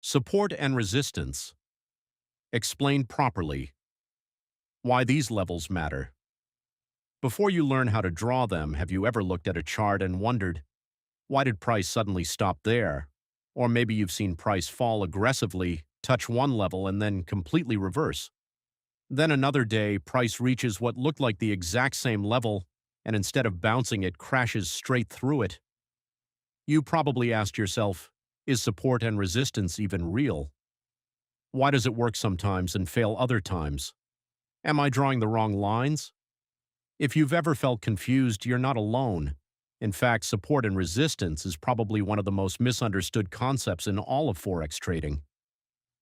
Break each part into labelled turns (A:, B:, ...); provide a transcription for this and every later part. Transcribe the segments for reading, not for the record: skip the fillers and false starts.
A: Support and resistance. Explained properly. Why these levels matter. Before you learn how to draw them, have you ever looked at a chart and wondered, why did price suddenly stop there? Or maybe you've seen price fall aggressively, touch one level, and then completely reverse. Then another day, price reaches what looked like the exact same level, and instead of bouncing, it crashes straight through it. You probably asked yourself, is support and resistance even real? Why does it work sometimes and fail other times? Am I drawing the wrong lines? If you've ever felt confused, you're not alone. In fact, support and resistance is probably one of the most misunderstood concepts in all of Forex trading.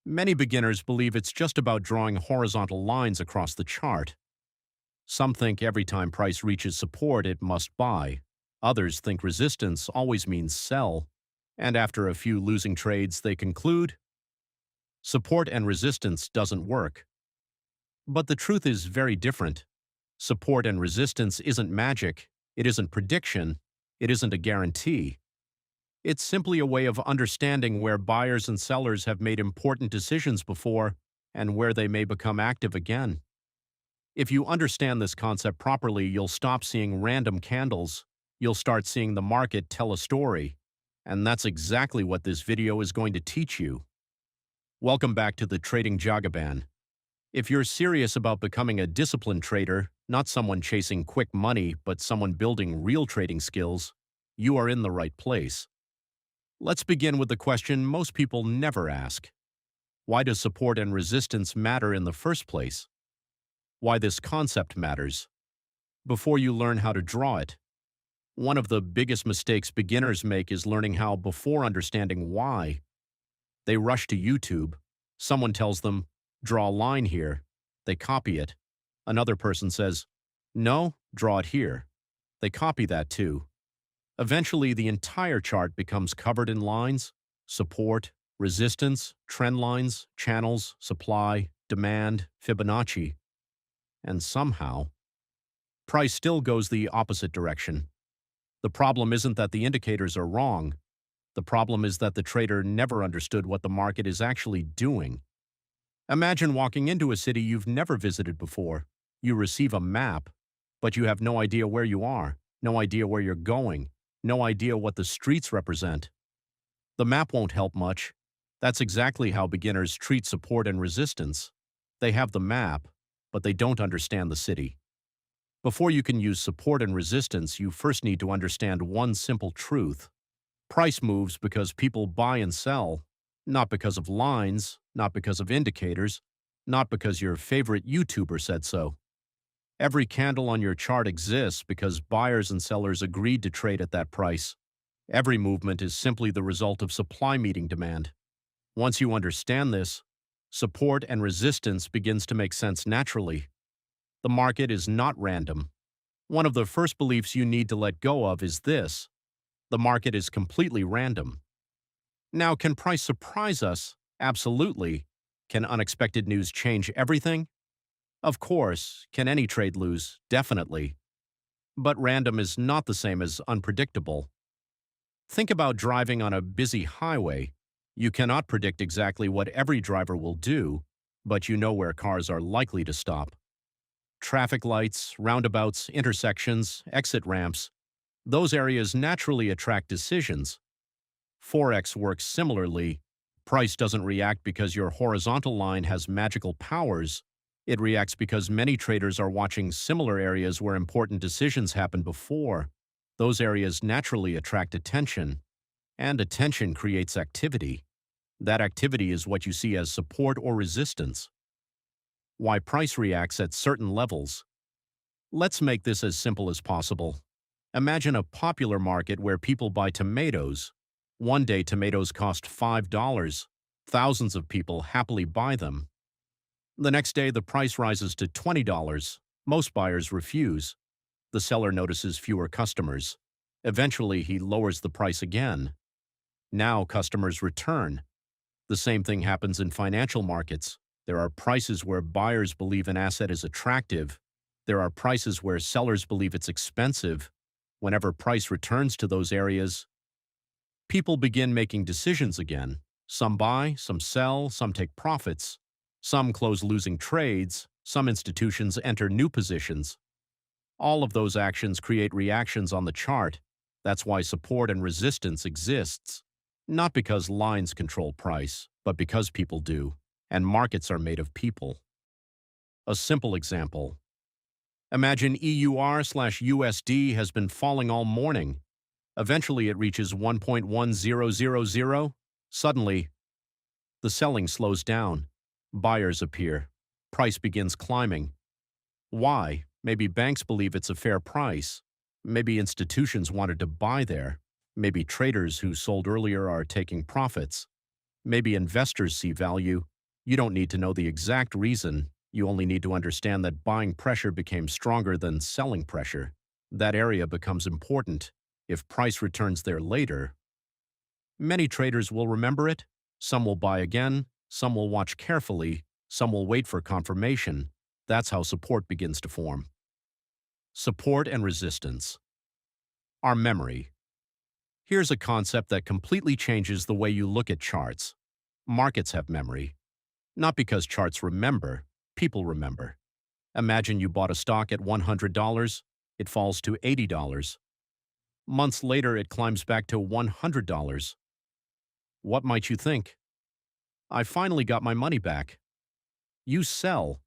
A: Many beginners believe it's just about drawing horizontal lines across the chart. Some think every time price reaches support, it must buy. Others think resistance always means sell. And after a few losing trades, they conclude, support and resistance doesn't work. But the truth is very different. Support and resistance isn't magic, it isn't prediction, it isn't a guarantee. It's simply a way of understanding where buyers and sellers have made important decisions before and where they may become active again. If you understand this concept properly, you'll stop seeing random candles. You'll start seeing the market tell a story. And that's exactly what this video is going to teach you. Welcome back to the Trading Jagaban. If you're serious about becoming a disciplined trader, not someone chasing quick money, but someone building real trading skills, you are in the right place. Let's begin with the question most people never ask. Why does support and resistance matter in the first place? Why this concept matters. Before you learn how to draw it. One of the biggest mistakes beginners make is learning how before understanding why. They rush to YouTube. Someone tells them, draw a line here. They copy it. Another person says, no, draw it here. They copy that too. Eventually, the entire chart becomes covered in lines, support, resistance, trend lines, channels, supply, demand, Fibonacci. And somehow, price still goes the opposite direction. The problem isn't that the indicators are wrong. The problem is that the trader never understood what the market is actually doing. Imagine walking into a city you've never visited before. You receive a map, but you have no idea where you are, no idea where you're going, no idea what the streets represent. The map won't help much. That's exactly how beginners treat support and resistance. They have the map, but they don't understand the city. Before you can use support and resistance, you first need to understand one simple truth. Price moves because people buy and sell, not because of lines, not because of indicators, not because your favorite YouTuber said so. Every candle on your chart exists because buyers and sellers agreed to trade at that price. Every movement is simply the result of supply meeting demand. Once you understand this, support and resistance begins to make sense naturally. The market is not random. One of the first beliefs you need to let go of is this: the market is completely random. Now, can price surprise us? Absolutely. Can unexpected news change everything? Of course. Can any trade lose? Definitely. But random is not the same as unpredictable. Think about driving on a busy highway. You cannot predict exactly what every driver will do, but you know where cars are likely to stop. Traffic lights, roundabouts, intersections, exit ramps, those areas naturally attract decisions. Forex works similarly. Price doesn't react because your horizontal line has magical powers. It reacts because many traders are watching similar areas where important decisions happened before. Those areas naturally attract attention, and attention creates activity. That activity is what you see as support or resistance. Why price reacts at certain levels. Let's make this as simple as possible. Imagine a popular market where people buy tomatoes. One day tomatoes cost $5. Thousands of people happily buy them. The next day the price rises to $20. Most buyers refuse. The seller notices fewer customers. Eventually he lowers the price again. Now customers return. The same thing happens in financial markets. There are prices where buyers believe an asset is attractive. There are prices where sellers believe it's expensive. Whenever price returns to those areas, people begin making decisions again. Some buy, some sell, some take profits, some close losing trades, some institutions enter new positions. All of those actions create reactions on the chart. That's why support and resistance exists. Not because lines control price, but because people do, and markets are made of people. A simple example. Imagine EUR/USD has been falling all morning. Eventually it reaches 1.1000. Suddenly, the selling slows down. Buyers appear. Price begins climbing. Why? Maybe banks believe it's a fair price. Maybe institutions wanted to buy there. Maybe traders who sold earlier are taking profits. Maybe investors see value. You don't need to know the exact reason. You only need to understand that buying pressure became stronger than selling pressure. That area becomes important. If price returns there later, many traders will remember it. Some will buy again. Some will watch carefully. Some will wait for confirmation. That's how support begins to form. Support and resistance. Our memory. Here's a concept that completely changes the way you look at charts. Markets have memory. Not because charts remember, people remember. Imagine you bought a stock at $100. It falls to $80. Months later, it climbs back to $100. What might you think? I finally got my money back. You sell.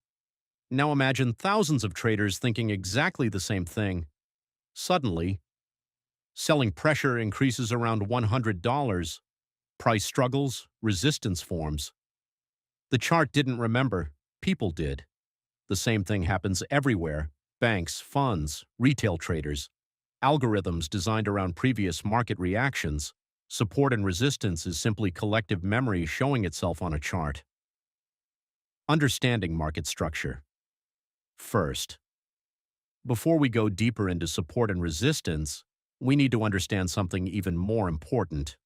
A: Now imagine thousands of traders thinking exactly the same thing. Suddenly, selling pressure increases around $100. Price struggles, resistance forms. The chart didn't remember, people did. The same thing happens everywhere. Banks, funds, retail traders, algorithms designed around previous market reactions. Support and resistance is simply collective memory showing itself on a chart. Understanding market structure. First, before we go deeper into support and resistance, we need to understand something even more important: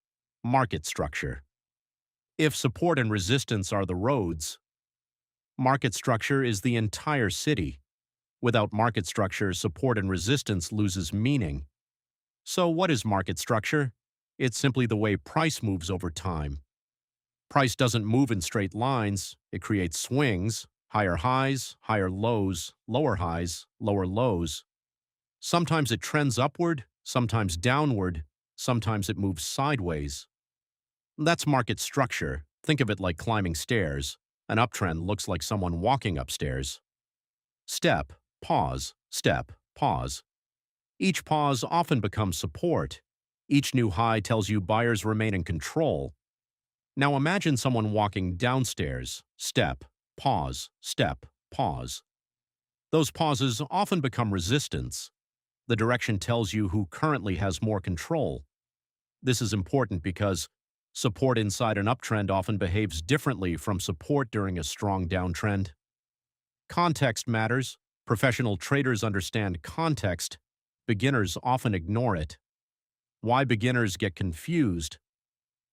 A: market structure. If support and resistance are the roads, market structure is the entire city. Without market structure, support and resistance loses meaning. So what is market structure? It's simply the way price moves over time. Price doesn't move in straight lines. It creates swings, higher highs, higher lows, lower highs, lower lows. Sometimes it trends upward, sometimes downward, sometimes it moves sideways. That's market structure. Think of it like climbing stairs. An uptrend looks like someone walking upstairs. Step, pause, step, pause. Each pause often becomes support. Each new high tells you buyers remain in control. Now imagine someone walking downstairs. Step, pause, step, pause. Those pauses often become resistance. The direction tells you who currently has more control. This is important because support inside an uptrend often behaves differently from support during a strong downtrend. Context matters. Professional traders understand context. Beginners often ignore it. Why beginners get confused?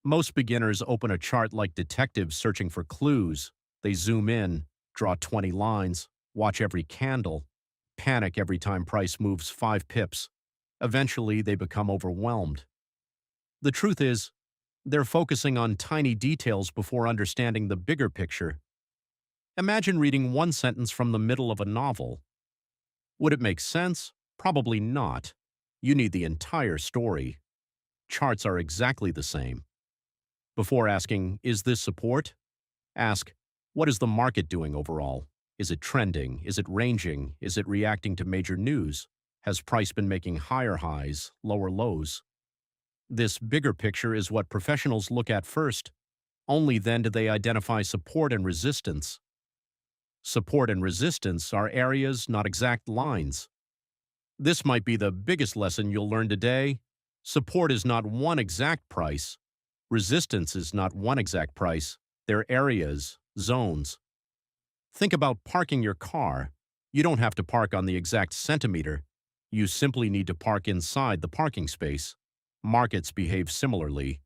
A: Most beginners open a chart like detectives searching for clues. They zoom in, draw 20 lines, watch every candle, panic every time price moves 5 pips. Eventually, they become overwhelmed. The truth is, they're focusing on tiny details before understanding the bigger picture. Imagine reading one sentence from the middle of a novel. Would it make sense? Probably not. You need the entire story. Charts are exactly the same. Before asking, is this support? Ask, what is the market doing overall? Is it trending? Is it ranging? Is it reacting to major news? Has price been making higher highs, lower lows? This bigger picture is what professionals look at first. Only then do they identify support and resistance. Support and resistance are areas, not exact lines. This might be the biggest lesson you'll learn today. Support is not one exact price. Resistance is not one exact price. They're areas, zones. Think about parking your car. You don't have to park on the exact centimeter. You simply need to park inside the parking space. Markets behave similarly.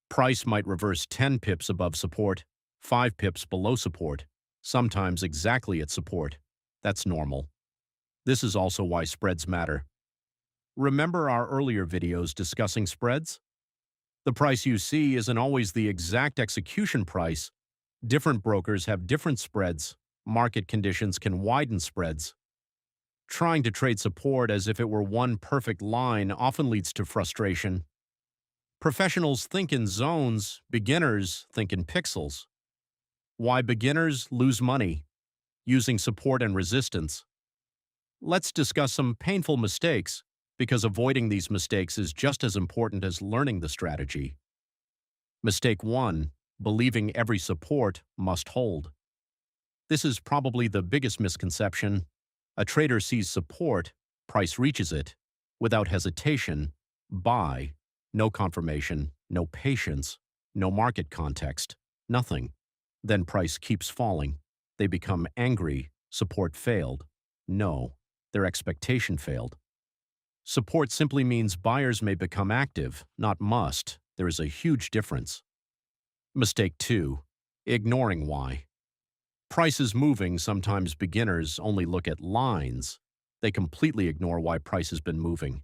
A: Price might reverse 10 pips above support, 5 pips below support, sometimes exactly at support. That's normal. This is also why spreads matter. Remember our earlier videos discussing spreads? The price you see isn't always the exact execution price. Different brokers have different spreads. Market conditions can widen spreads. Trying to trade support as if it were one perfect line often leads to frustration. Professionals think in zones, beginners think in pixels. Why beginners lose money using support and resistance. Let's discuss some painful mistakes, because avoiding these mistakes is just as important as learning the strategy. Mistake 1. Believing every support must hold. This is probably the biggest misconception. A trader sees support, price reaches it, without hesitation, buy, no confirmation, no patience, no market context, nothing. Then price keeps falling. They become angry, support failed. No, their expectation failed. Support simply means buyers may become active, not must. There is a huge difference. Mistake 2. Ignoring why. Price is moving. Sometimes beginners only look at lines. They completely ignore why price has been moving.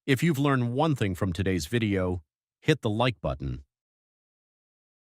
A: If you've learned one thing from today's video, hit the like button.